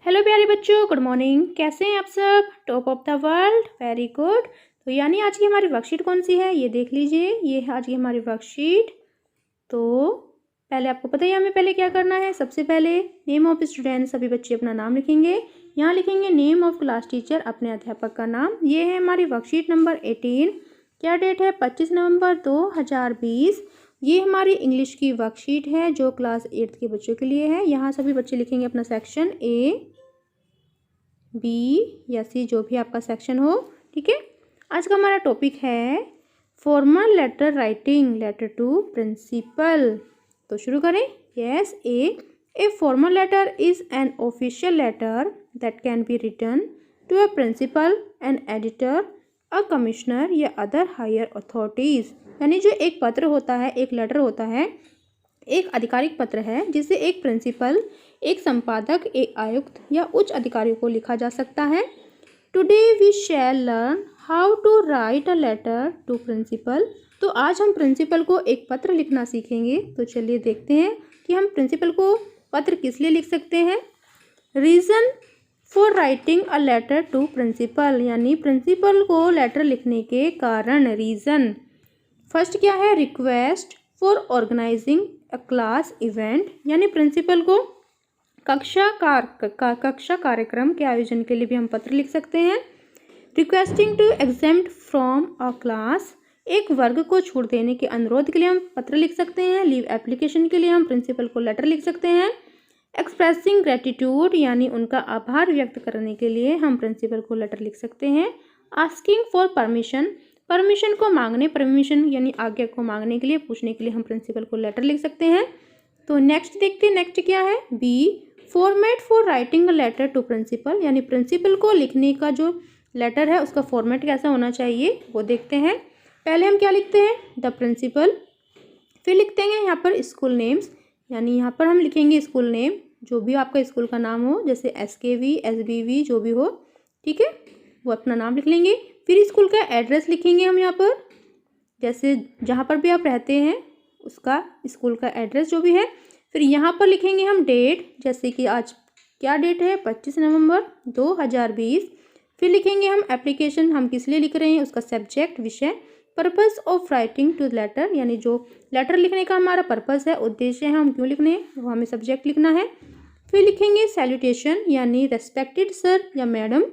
Hello प्यारे बच्चों, good morning. कैसे हैं आप सब? Top of the world, very good. तो यानी आज की हमारी वर्कशीट कौन सी है ये देख लीजिए। ये है आज की हमारी वर्कशीट। तो पहले आपको पता ही है हमें पहले क्या करना है। सबसे पहले नेम ऑफ स्टूडेंट, सभी बच्चे अपना नाम लिखेंगे। यहाँ लिखेंगे नेम ऑफ क्लास टीचर, अपने अध्यापक का नाम। ये है हमारी वर्कशीट नंबर 18। क्या डेट है? 25 नवंबर 2020। ये हमारी इंग्लिश की वर्कशीट है जो क्लास 8 के बच्चों के लिए है। यहाँ सभी बच्चे लिखेंगे अपना सेक्शन ए, बी या सी, जो भी आपका सेक्शन हो। ठीक है। आज का हमारा टॉपिक है formal letter writing, letter to principal. तो शुरू करें। Yes, a formal letter is an official letter that can be written to a principal, an editor, a commissioner या अदर हायर अथॉरिटीज। यानी जो एक पत्र होता है, एक लेटर होता है, एक आधिकारिक पत्र है जिसे एक प्रिंसिपल, एक संपादक, एक आयुक्त या उच्च अधिकारियों को लिखा जा सकता है। Today we shall learn how to write a letter to principal. तो आज हम प्रिंसिपल को एक पत्र लिखना सीखेंगे। तो चलिए देखते हैं कि हम प्रिंसिपल को पत्र किस लिए लिख सकते हैं। Reason for writing a letter to principal, यानी प्रिंसिपल को लेटर लिखने के कारण, रीज़न। फर्स्ट क्या है? Request for organising a class event, यानी प्रिंसिपल को कक्षा कार्यक्रम के आयोजन के लिए भी हम पत्र लिख सकते हैं। Requesting to exempt from a class, एक वर्ग को छूट देने के अनुरोध के लिए हम पत्र लिख सकते हैं। लीव एप्लीकेशन के लिए हम प्रिंसिपल को लेटर लिख सकते हैं। एक्सप्रेसिंग ग्रेटिट्यूड, यानी उनका आभार व्यक्त करने के लिए हम प्रिंसिपल को लेटर लिख सकते हैं। आस्किंग फॉर परमिशन, परमिशन को मांगने, परमिशन यानी आज्ञा को मांगने के लिए, पूछने के लिए हम प्रिंसिपल को लेटर लिख सकते हैं। तो नेक्स्ट देखते हैं, नेक्स्ट क्या है? B, format for writing a letter to principal, यानी प्रिंसिपल को लिखने का जो लेटर है उसका फॉर्मेट कैसा होना चाहिए वो देखते हैं। पहले हम क्या लिखते हैं? The principal. फिर लिखते हैं यहाँ पर स्कूल नेम्स, यानी यहाँ पर हम लिखेंगे स्कूल नेम, जो भी आपका स्कूल का नाम हो, जैसे SKV, SBV जो भी हो। ठीक है, वो अपना नाम लिख लेंगे। फिर स्कूल का एड्रेस लिखेंगे हम यहाँ पर, जैसे जहाँ पर भी आप रहते हैं उसका स्कूल का एड्रेस जो भी है। फिर यहाँ पर लिखेंगे हम डेट, जैसे कि आज क्या डेट है? 25 नवंबर 2020। फिर लिखेंगे हम एप्लीकेशन, हम किस लिए लिख रहे हैं, उसका सब्जेक्ट, विषय। Purpose of writing to letter, यानी जो लेटर लिखने का हमारा पर्पस है, उद्देश्य है, हम क्यों लिखने हैं, वो हमें सब्जेक्ट लिखना है। फिर लिखेंगे सैल्यूटेशन, यानी रेस्पेक्टेड सर या मैडम।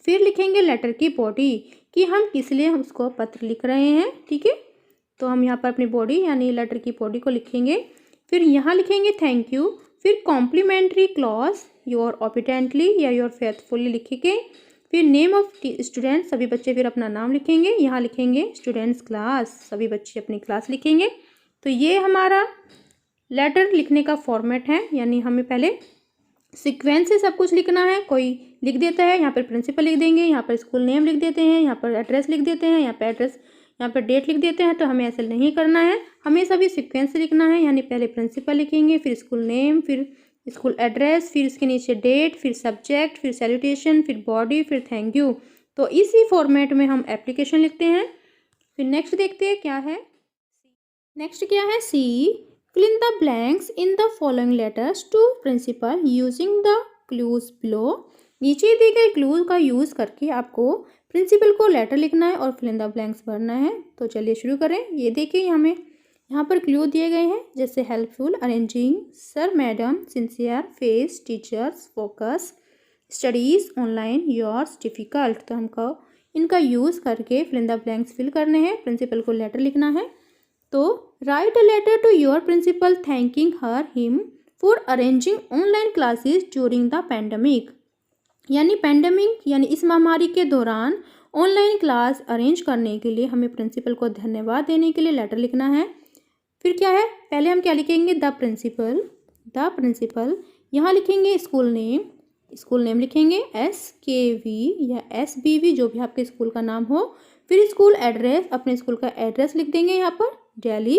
फिर लिखेंगे लेटर की बॉडी, कि हम किस लिए उसको पत्र लिख रहे हैं। ठीक है, तो हम यहाँ पर अपनी बॉडी यानी लेटर की बॉडी को लिखेंगे। फिर यहाँ लिखेंगे थैंक यू। फिर कॉम्प्लीमेंट्री क्लॉज, योर ऑबिडेंटली या योर फेथफुली लिखेंगे। फिर नेम ऑफ स्टूडेंट, सभी बच्चे फिर अपना नाम लिखेंगे। यहाँ लिखेंगे स्टूडेंट्स क्लास, सभी बच्चे अपनी क्लास लिखेंगे। तो ये हमारा लेटर लिखने का फॉर्मेट है, यानी हमें पहले सीक्वेंस से सब कुछ लिखना है। कोई लिख देता है, यहाँ पर प्रिंसिपल लिख देंगे, यहाँ पर स्कूल नेम लिख देते हैं, यहाँ पर एड्रेस लिख देते हैं, यहाँ पर एड्रेस, यहाँ पर डेट लिख देते हैं। तो हमें ऐसा नहीं करना है, हमें सभी सीक्वेंस से लिखना है। यानी पहले प्रिंसिपल लिखेंगे, फिर स्कूल नेम, फिर स्कूल एड्रेस, फिर इसके नीचे डेट, फिर सब्जेक्ट, फिर सैल्यूटेशन, फिर बॉडी, फिर थैंक यू। तो इसी फॉर्मेट में हम एप्लीकेशन लिखते हैं। फिर नेक्स्ट देखते हैं क्या है। नेक्स्ट क्या है? सी, fill in the blanks in the following letters to principal using the clues below। नीचे दिए गए क्लूज का यूज़ करके आपको प्रिंसिपल को लेटर लिखना है और फिल इन द ब्लैंक्स भरना है। तो चलिए शुरू करें। ये देखिए हमें यहाँ पर क्लू दिए गए हैं, जैसे helpful, arranging, sir, madam, sincere, face, teachers, focus, studies, online, yours, difficult. तो हमको इनका यूज़ करके fill in the blanks fill करने हैं, प्रिंसिपल को लेटर लिखना है। तो write a letter to your principal thanking her him for arranging online classes during the pandemic, यानी पैंडमिक यानी इस महामारी के दौरान ऑनलाइन क्लास अरेंज करने के लिए हमें प्रिंसिपल को धन्यवाद देने के लिए लेटर लिखना है। फिर क्या है? पहले हम क्या लिखेंगे? The principal, the principal. यहाँ लिखेंगे स्कूल नेम, स्कूल नेम लिखेंगे SKV या SBV, जो भी आपके स्कूल का नाम हो। फिर स्कूल एड्रेस, अपने स्कूल का एड्रेस लिख देंगे यहाँ पर, दिल्ली,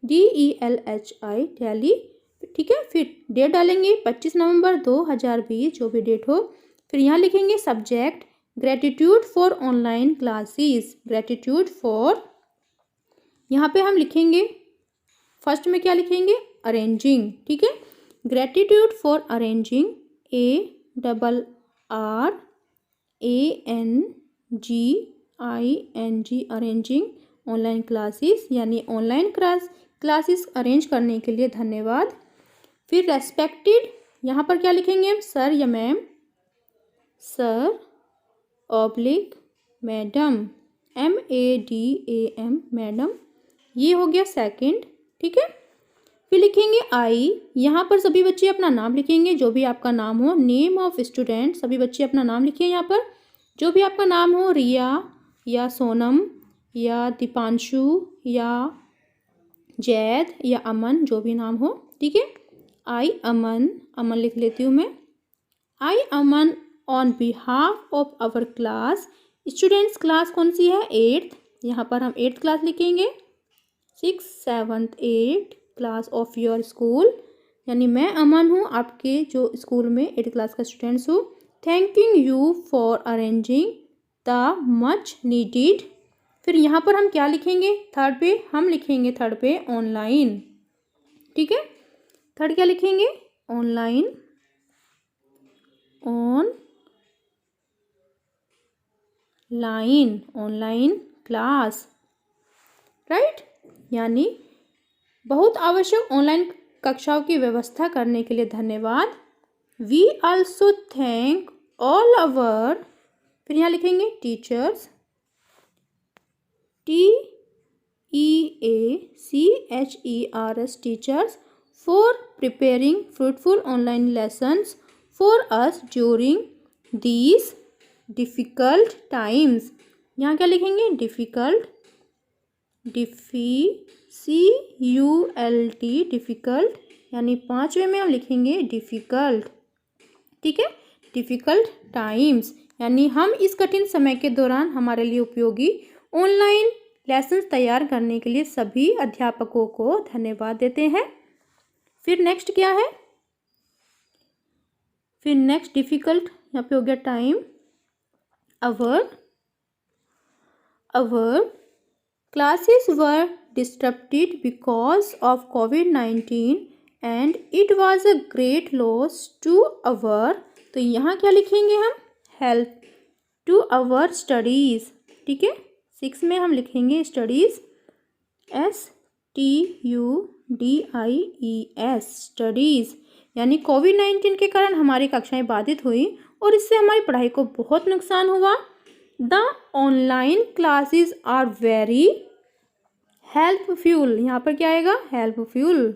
DELHI, दिल्ली। ठीक है, फिर डेट डालेंगे 25 नवंबर 2020, जो भी डेट हो। फिर यहाँ लिखेंगे subject, gratitude for online classes, gratitude for, यहाँ पे हम लिखेंगे फर्स्ट में क्या लिखेंगे? अरेंजिंग। ठीक है, gratitude for arranging A ARRANGING arranging online classes यानी ऑनलाइन क्लासेस अरेंज करने के लिए धन्यवाद। फिर रेस्पेक्टेड, यहाँ पर क्या लिखेंगे हम, सर या ma'am, sir oblique madam, MADAM madam, ये हो गया सेकंड। ठीक है, फिर लिखेंगे आई, यहाँ पर सभी बच्चे अपना नाम लिखेंगे, जो भी आपका नाम हो। नेम ऑफ स्टूडेंट, सभी बच्चे अपना नाम लिखिए यहाँ पर, जो भी आपका नाम हो, रिया या सोनम या दीपांशु या जैद या अमन, जो भी नाम हो। ठीक है, आई अमन, अमन लिख लेती हूँ मैं। I Aman on behalf of our class, students class कौन सी है, 8th, यहाँ पर हम 8th क्लास लिखेंगे। 6th 7th 8th class of your school, यानी मैं अमन हूँ आपके जो स्कूल में 8th क्लास का स्टूडेंट्स हूँ। Thanking you for arranging the much needed, फिर यहाँ पर हम क्या लिखेंगे, थर्ड पे हम लिखेंगे, थर्ड पे ऑनलाइन। ठीक है, थर्ड क्या लिखेंगे, ऑनलाइन, ऑनलाइन क्लास, राइट, यानी बहुत आवश्यक ऑनलाइन कक्षाओं की व्यवस्था करने के लिए धन्यवाद। We also thank all our, फिर यहाँ लिखेंगे teachers, TEACHERS teachers, for preparing fruitful online lessons for us during these difficult times, यहाँ क्या लिखेंगे, डिफ़िकल्ट, DIFFICULT डिफ़िकल्ट, यानी 5वें में हम लिखेंगे डिफ़िकल्ट। ठीक है, डिफ़िकल्ट टाइम्स, यानी हम इस कठिन समय के दौरान हमारे लिए उपयोगी ऑनलाइन लेसन तैयार करने के लिए सभी अध्यापकों को धन्यवाद देते हैं। फिर नेक्स्ट क्या है, फिर नेक्स्ट डिफ़िकल्ट यहाँ पे हो गया time, our classes were disrupted because of COVID-19 and it was a great loss to our, तो यहाँ क्या लिखेंगे हम, help to our studies। ठीक है, 6 में हम लिखेंगे स्टडीज़, STUDIES स्टडीज़, यानी कोविड-19 के कारण हमारी कक्षाएं बाधित हुई और इससे हमारी पढ़ाई को बहुत नुकसान हुआ। The online classes are very helpful, यहाँ पर क्या आएगा, helpful,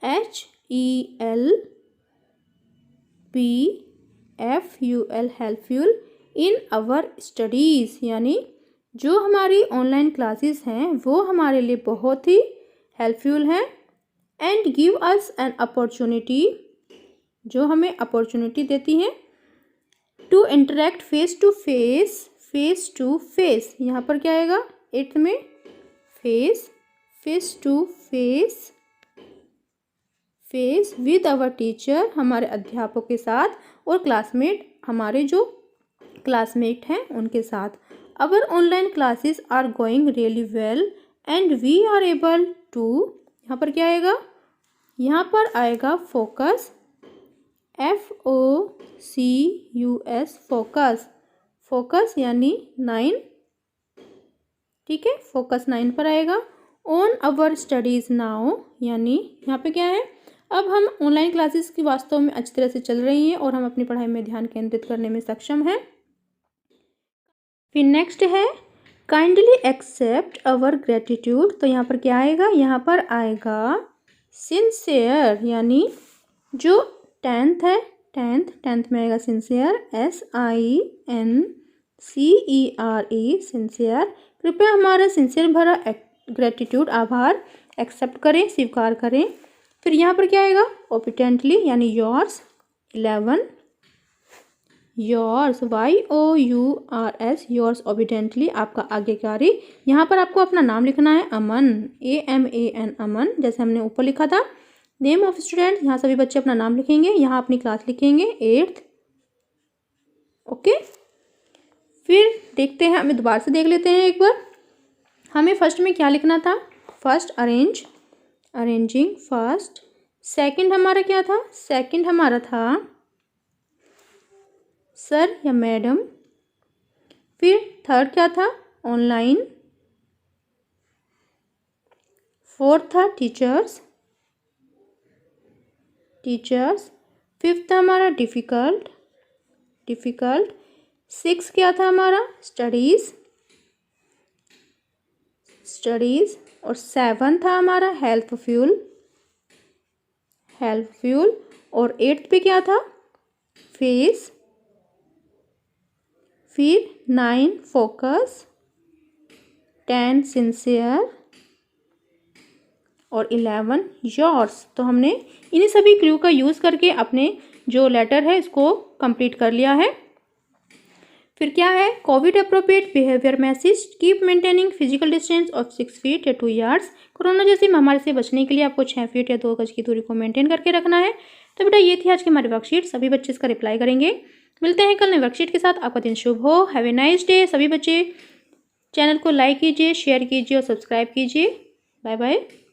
HELPFUL helpful in our studies, यानी जो हमारी ऑनलाइन क्लासेस हैं वो हमारे लिए बहुत ही हेल्पफुल हैं। And give us an opportunity, जो हमें अपॉर्चुनिटी देती हैं, to interact face to face, यहाँ पर क्या आएगा, 8th में face to face with our teacher, हमारे अध्यापकों के साथ, और क्लासमेट, हमारे जो क्लासमेट हैं उनके साथ। Our online classes are going really well and we are able to, यहाँ पर क्या आएगा, यहाँ पर आएगा फोकस, FOCUS फोकस यानी 9। ठीक है, फोकस 9 पर आएगा। ऑन आवर स्टडीज़ नाउ, यानी यहाँ पे क्या है, अब हम ऑनलाइन क्लासेस की वास्तव में अच्छी तरह से चल रही हैं और हम अपनी पढ़ाई में ध्यान केंद्रित करने में सक्षम हैं। फिर नेक्स्ट है काइंडली एक्सेप्ट आवर ग्रेटिट्यूड, तो यहाँ पर क्या आएगा, यहाँ पर आएगा सिंसियर, यानी जो 10th है, 10th में आएगा सिंसियर, SINCERE सिंसियर, कृपया हमारा सिंसियर भरा ग्रेटिट्यूड आभार एक्सेप्ट करें, स्वीकार करें। फिर यहाँ पर क्या आएगा, ओबिडेंटली, यानी yours, 11 yours, YOURS yours obediently, आपका आज्ञाकारी। यहाँ पर आपको अपना नाम लिखना है, अमन, AMAN अमन, जैसे हमने ऊपर लिखा था। नेम ऑफ स्टूडेंट, यहाँ सभी बच्चे अपना नाम लिखेंगे, यहाँ अपनी क्लास लिखेंगे, 8th। ओके, फिर देखते हैं, हमें दोबारा से देख लेते हैं एक बार। हमें फर्स्ट में क्या लिखना था, फर्स्ट अरेंजिंग फर्स्ट। सेकंड हमारा क्या था, सेकंड हमारा था सर या मैडम। फिर थर्ड क्या था, ऑनलाइन। फोर्थ था टीचर्स, टीचर्स। फिफ्थ था हमारा डिफ़िकल्ट, डिफ़िकल्ट। सिक्स क्या था हमारा, स्टडीज़, स्टडीज़। और सेवन था हमारा हेल्पफुल, हेल्पफुल। और एट्थ पे क्या था, फेस। फिर 9 फोकस, 10 सिंसियर और 11 योर्स। तो हमने इन्हीं सभी क्लू का यूज़ करके अपने जो लेटर है इसको कंप्लीट कर लिया है। फिर क्या है, Covid appropriate behaviour message, keep maintaining physical distance of 6 feet या 2 यार्ड्स। कोरोना जैसी महामारी से बचने के लिए आपको 6 फीट या 2 गज की दूरी को मेंटेन करके रखना है। तो बेटा ये थी आज की हमारी वर्कशीट, सभी बच्चे इसका रिप्लाई करेंगे। मिलते हैं कल नई वर्कशीट के साथ। आपका दिन शुभ हो। Have a nice day. सभी बच्चे चैनल को लाइक कीजिए, शेयर कीजिए और सब्सक्राइब कीजिए। Bye bye.